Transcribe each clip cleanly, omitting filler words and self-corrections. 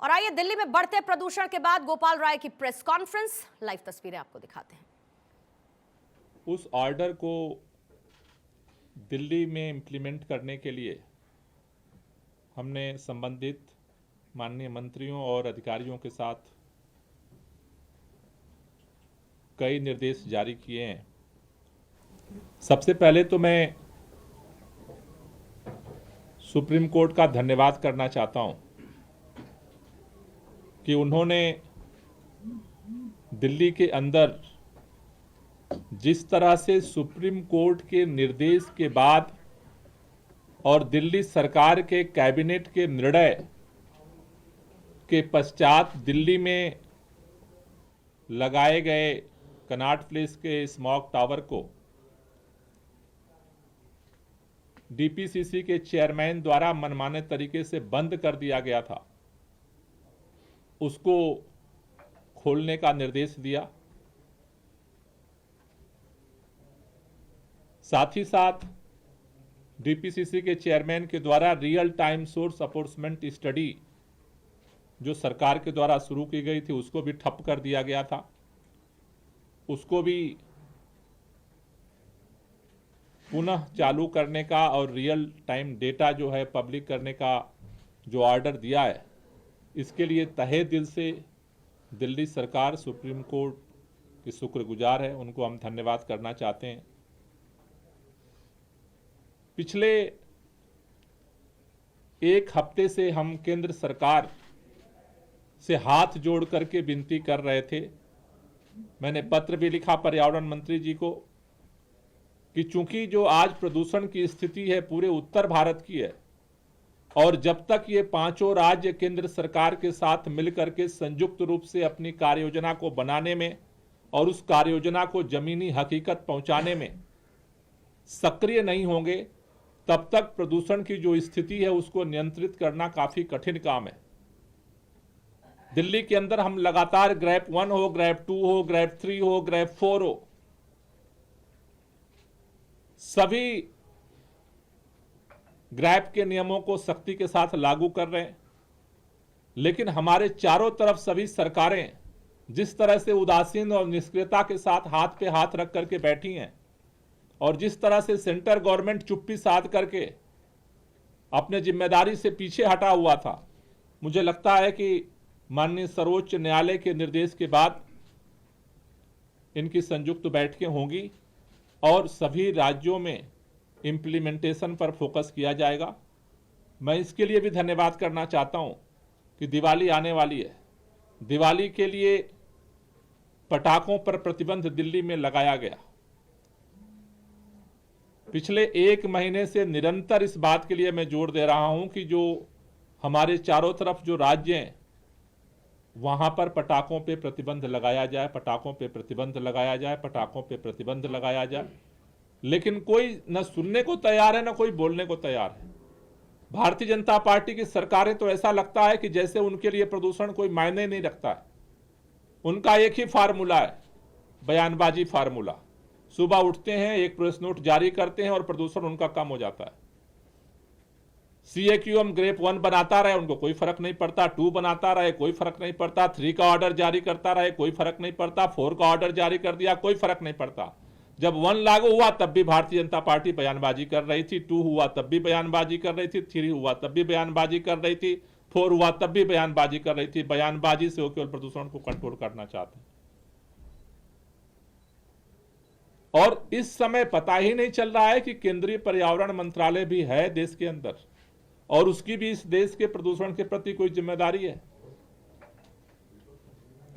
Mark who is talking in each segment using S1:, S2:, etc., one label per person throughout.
S1: और आइए दिल्ली में बढ़ते प्रदूषण के बाद गोपाल राय की प्रेस कॉन्फ्रेंस, लाइव तस्वीरें आपको दिखाते हैं।
S2: उस ऑर्डर को दिल्ली में इम्प्लीमेंट करने के लिए हमने संबंधित माननीय मंत्रियों और अधिकारियों के साथ कई निर्देश जारी किए हैं। सबसे पहले तो मैं सुप्रीम कोर्ट का धन्यवाद करना चाहता हूं कि उन्होंने दिल्ली के अंदर जिस तरह से सुप्रीम कोर्ट के निर्देश के बाद और दिल्ली सरकार के कैबिनेट के निर्णय के पश्चात दिल्ली में लगाए गए कनॉट प्लेस के स्मॉग टावर को डीपीसीसी के चेयरमैन द्वारा मनमाने तरीके से बंद कर दिया गया था, उसको खोलने का निर्देश दिया। साथ ही साथ डीपीसीसी के चेयरमैन के द्वारा रियल टाइम सोर्स अपोर्समेंट स्टडी जो सरकार के द्वारा शुरू की गई थी उसको भी ठप कर दिया गया था, उसको भी पुनः चालू करने का और रियल टाइम डेटा जो है पब्लिक करने का जो ऑर्डर दिया है, इसके लिए तहे दिल से दिल्ली सरकार सुप्रीम कोर्ट की शुक्रगुजार है, उनको हम धन्यवाद करना चाहते हैं। पिछले एक हफ्ते से हम केंद्र सरकार से हाथ जोड़ करके विनती कर रहे थे, मैंने पत्र भी लिखा पर्यावरण मंत्री जी को कि चूंकि जो आज प्रदूषण की स्थिति है पूरे उत्तर भारत की है और जब तक ये पांचों राज्य केंद्र सरकार के साथ मिलकर के संयुक्त रूप से अपनी कार्ययोजना को बनाने में और उस कार्ययोजना को जमीनी हकीकत पहुंचाने में सक्रिय नहीं होंगे, तब तक प्रदूषण की जो स्थिति है उसको नियंत्रित करना काफी कठिन काम है। दिल्ली के अंदर हम लगातार ग्रेप 1 हो, ग्रेप 2 हो, ग्रेप 3 हो, ग्रेप 4 हो, सभी ग्रेप के नियमों को सख्ती के साथ लागू कर रहे हैं, लेकिन हमारे चारों तरफ सभी सरकारें जिस तरह से उदासीन और निष्क्रियता के साथ हाथ पे हाथ रख करके बैठी हैं और जिस तरह से सेंटर गवर्नमेंट चुप्पी साध करके अपने जिम्मेदारी से पीछे हटा हुआ था, मुझे लगता है कि माननीय सर्वोच्च न्यायालय के निर्देश के बाद इनकी संयुक्त बैठकें होंगी और सभी राज्यों में इम्प्लीमेंटेशन पर फोकस किया जाएगा। मैं इसके लिए भी धन्यवाद करना चाहता हूं कि दिवाली आने वाली है, दिवाली के लिए पटाखों पर प्रतिबंध दिल्ली में लगाया गया। पिछले एक महीने से निरंतर इस बात के लिए मैं जोर दे रहा हूं कि जो हमारे चारों तरफ जो राज्य हैं वहां पर पटाखों पे प्रतिबंध लगाया जाए, पटाखों पे प्रतिबंध लगाया जाए, पटाखों पे प्रतिबंध लगाया जाए, लेकिन कोई न सुनने को तैयार है न कोई बोलने को तैयार है। भारतीय जनता पार्टी की सरकारें तो ऐसा लगता है कि जैसे उनके लिए प्रदूषण कोई मायने नहीं रखता है। उनका एक ही फार्मूला है, बयानबाजी फार्मूला। सुबह उठते हैं, एक प्रेस नोट जारी करते हैं और प्रदूषण उनका कम हो जाता है। CAQM ग्रेप 1 बनाता रहे, उनको कोई फर्क नहीं पड़ता, 2 बनाता रहे, कोई फर्क नहीं पड़ता, 3 का ऑर्डर जारी करता रहे, कोई फर्क नहीं पड़ता, 4 का ऑर्डर जारी कर दिया, कोई फर्क नहीं पड़ता। जब 1 लागू हुआ तब भी भारतीय जनता पार्टी बयानबाजी कर रही थी, 2 हुआ तब भी बयानबाजी कर रही थी, 3 हुआ तब भी बयानबाजी कर रही थी, 4 हुआ तब भी बयानबाजी कर रही थी। बयानबाजी से वो केवल प्रदूषण को कंट्रोल करना चाहते हैं और इस समय पता ही नहीं चल रहा है कि केंद्रीय पर्यावरण मंत्रालय भी है देश के अंदर और उसकी भी इस देश के प्रदूषण के प्रति कोई जिम्मेदारी है।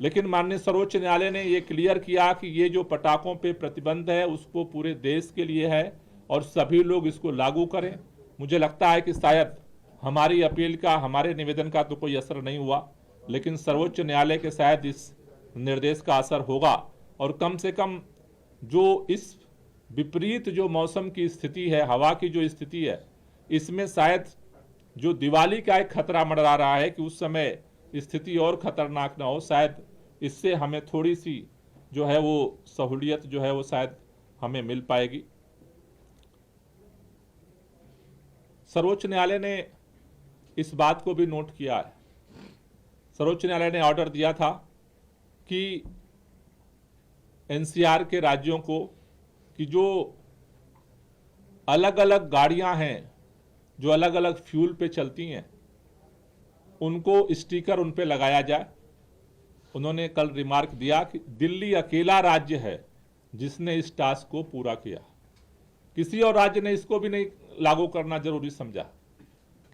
S2: लेकिन माननीय सर्वोच्च न्यायालय ने यह क्लियर किया कि ये जो पटाखों पे प्रतिबंध है उसको पूरे देश के लिए है और सभी लोग इसको लागू करें। मुझे लगता है कि शायद हमारी अपील का, हमारे निवेदन का तो कोई असर नहीं हुआ, लेकिन सर्वोच्च न्यायालय के शायद इस निर्देश का असर होगा और कम से कम जो इस विपरीत जो मौसम की स्थिति है, हवा की जो स्थिति है, इसमें शायद जो दिवाली का एक खतरा मंडरा रहा है कि उस समय स्थिति और खतरनाक ना हो, शायद इससे हमें थोड़ी सी जो है वो सहूलियत जो है वो शायद हमें मिल पाएगी। सर्वोच्च न्यायालय ने इस बात को भी नोट किया है सर्वोच्च न्यायालय ने ऑर्डर दिया था कि एनसीआर के राज्यों को कि जो अलग अलग गाड़ियां हैं जो अलग अलग फ्यूल पे चलती हैं उनको स्टिकर उन पे लगाया जाए। उन्होंने कल रिमार्क दिया कि दिल्ली अकेला राज्य है जिसने इस टास्क को पूरा किया, किसी और राज्य ने इसको भी नहीं लागू करना जरूरी समझा।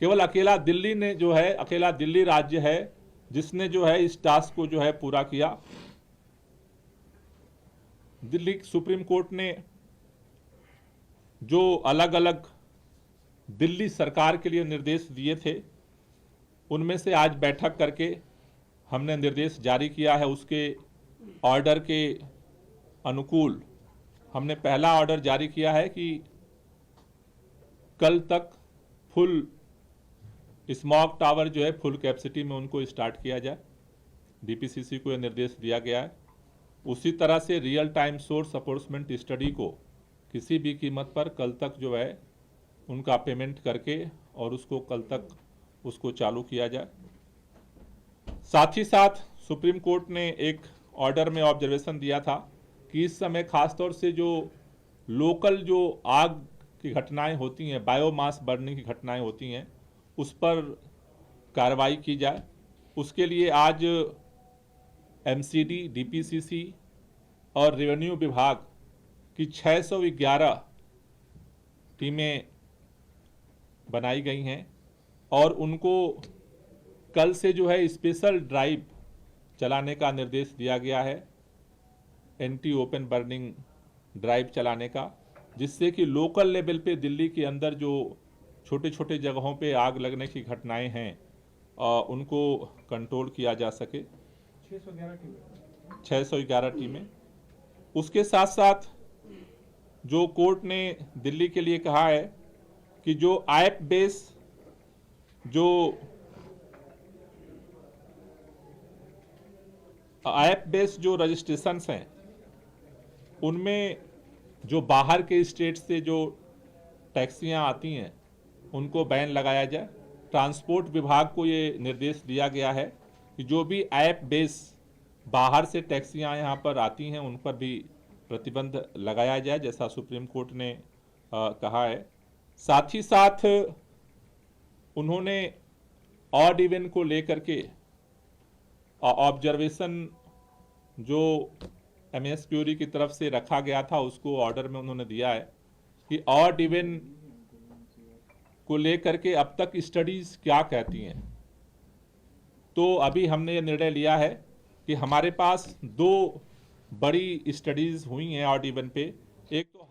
S2: केवल अकेला दिल्ली ने जो है, अकेला दिल्ली राज्य है जिसने जो है इस टास्क को जो है पूरा किया। दिल्ली सुप्रीम कोर्ट ने जो अलग अलग दिल्ली सरकार के लिए निर्देश दिए थे उनमें से आज बैठक करके हमने निर्देश जारी किया है। उसके ऑर्डर के अनुकूल हमने पहला ऑर्डर जारी किया है कि कल तक फुल स्मॉग टावर जो है फुल कैपेसिटी में उनको स्टार्ट किया जाए। डीपीसीसी को यह निर्देश दिया गया है। उसी तरह से रियल टाइम सोर्स अप्रोचमेंट स्टडी को किसी भी कीमत पर कल तक जो है उनका पेमेंट करके और उसको कल तक उसको चालू किया जाए। साथ ही साथ सुप्रीम कोर्ट ने एक ऑर्डर में ऑब्जर्वेशन दिया था कि इस समय खासतौर से जो लोकल जो आग की घटनाएं होती हैं, बायोमास बर्निंग की घटनाएं होती हैं, उस पर कार्रवाई की जाए। उसके लिए आज एमसीडी, डीपीसीसी और रेवेन्यू विभाग की 611 टीमें बनाई गई हैं और उनको कल से जो है स्पेशल ड्राइव चलाने का निर्देश दिया गया है, एंटी ओपन बर्निंग ड्राइव चलाने का, जिससे कि लोकल लेवल पे दिल्ली के अंदर जो छोटे छोटे जगहों पे आग लगने की घटनाएं हैं उनको कंट्रोल किया जा सके। 611 टीमें। उसके साथ साथ जो कोर्ट ने दिल्ली के लिए कहा है कि जो ऐप बेस्ड जो रजिस्ट्रेशंस हैं उनमें जो बाहर के स्टेट से जो टैक्सियां आती हैं उनको बैन लगाया जाए। ट्रांसपोर्ट विभाग को ये निर्देश दिया गया है कि जो भी ऐप बेस बाहर से टैक्सियां यहाँ पर आती हैं उन पर भी प्रतिबंध लगाया जाए, जैसा सुप्रीम कोर्ट ने कहा है। साथ ही साथ उन्होंने ऑड इवन को लेकर के ऑब्जर्वेशन जो एमएस क्यूरी की तरफ से रखा गया था उसको ऑर्डर में उन्होंने दिया है कि ऑड इवन को लेकर के अब तक स्टडीज क्या कहती हैं। तो अभी हमने ये निर्णय लिया है कि हमारे पास 2 बड़ी स्टडीज हुई हैं ऑड इवन पे। एक तो